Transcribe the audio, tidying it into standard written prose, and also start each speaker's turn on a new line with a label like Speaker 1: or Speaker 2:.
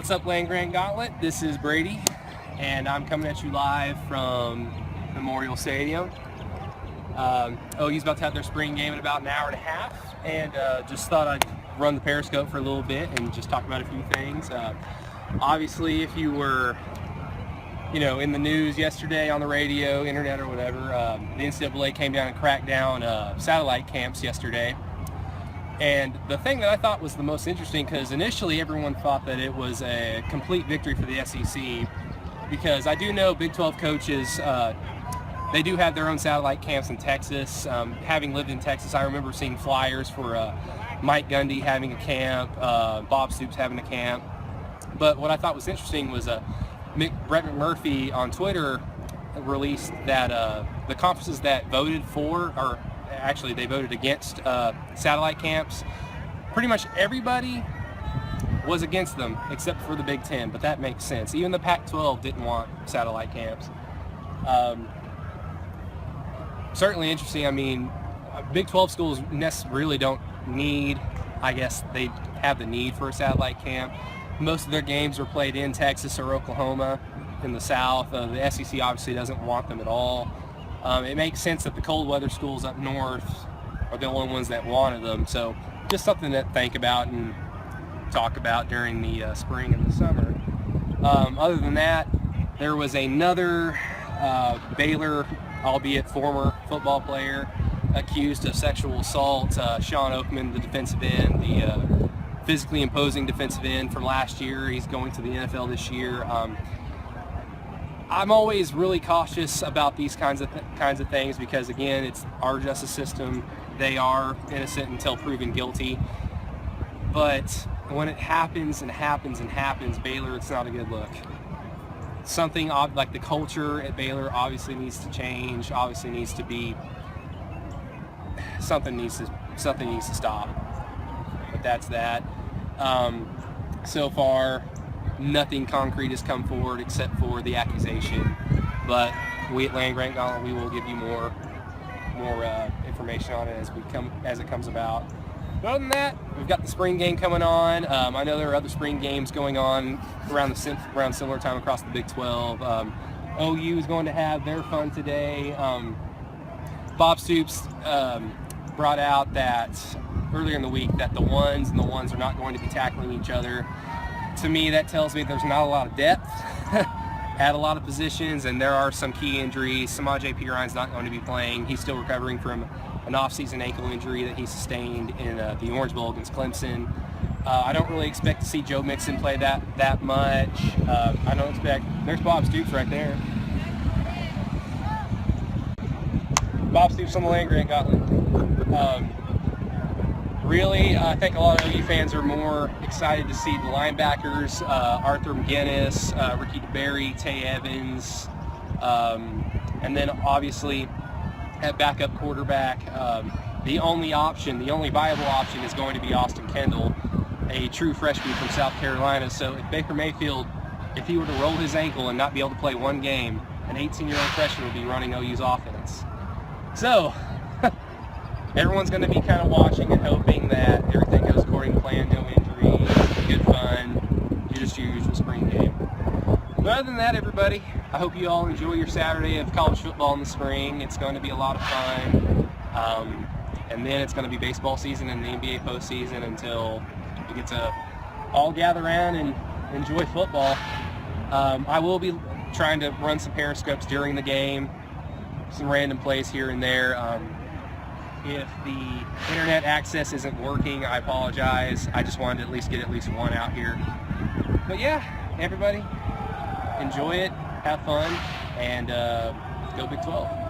Speaker 1: What's up, Land Grant Gauntlet? This is Brady, and I'm coming at you live from Memorial Stadium. OU's about to have their spring game in about an hour and a half, and just thought I'd run the Periscope for a little bit and just talk about a few things. Obviously, if you were, in the news yesterday on the radio, internet, or whatever, the NCAA came down and cracked down satellite camps yesterday. And the thing that I thought was the most interesting, because initially everyone thought that it was a complete victory for the SEC, because I do know Big 12 coaches, they do have their own satellite camps in Texas. Having lived in Texas, I remember seeing flyers for Mike Gundy having a camp, Bob Stoops having a camp. But what I thought was interesting was Brett McMurphy on Twitter released that the conferences that voted for, or actually they voted against satellite camps, pretty much everybody was against them except for the Big Ten, but that makes sense. Even the Pac-12 didn't want satellite camps. Certainly interesting. I mean, Big 12 schools really don't need, I guess they have the need for a satellite camp. Most of their games are played in Texas or Oklahoma in the South. The SEC obviously doesn't want them at all. It makes sense that the cold weather schools up north are the only ones that wanted them. So just something to think about and talk about during the spring and the summer. Other than that, there was another Baylor, albeit former football player, accused of sexual assault. Shawn Oakman, the defensive end, the physically imposing defensive end from last year. He's going to the NFL this year. I'm always really cautious about these kinds of things because, again, it's our justice system. They are innocent until proven guilty. But when it happens and happens and happens, Baylor, it's not a good look. Something like the culture at Baylor obviously needs to change. Obviously needs to be something needs to stop. But that's that. So far, nothing concrete has come forward except for the accusation, but we at Land Grant Gauntlet, we will give you more information on it as it comes about. But other than that, we've got the spring game coming on. I know there are other spring games going on around similar time across the Big 12. OU is going to have their fun today. Bob Stoops brought out that earlier in the week that the ones and the ones are not going to be tackling each other. To me, that tells me there's not a lot of depth at a lot of positions, and there are some key injuries. Samaj P. Ryan's not going to be playing. He's still recovering from an off-season ankle injury that he sustained in the Orange Bowl against Clemson. I don't really expect to see Joe Mixon play that much. I don't expect. There's Bob Stoops right there. Bob Stoops on the Land Grant Gauntlet. Really, I think a lot of OU fans are more excited to see the linebackers, Arthur McGinnis, Ricky DeBerry, Tay Evans, and then obviously at backup quarterback, the only viable option is going to be Austin Kendall, a true freshman from South Carolina. So if Baker Mayfield, if he were to roll his ankle and not be able to play one game, an 18-year-old freshman would be running OU's offense. So everyone's going to be kind of watching and hoping that everything goes according to plan, no injuries, good fun, just your usual spring game. But other than that, everybody, I hope you all enjoy your Saturday of college football in the spring. It's going to be a lot of fun. And then it's going to be baseball season and the NBA postseason until we get to all gather around and enjoy football. I will be trying to run some periscopes during the game, some random plays here and there. If the internet access isn't working, I apologize. I just wanted to at least get one out here. But yeah, everybody, enjoy it, have fun, and go Big 12.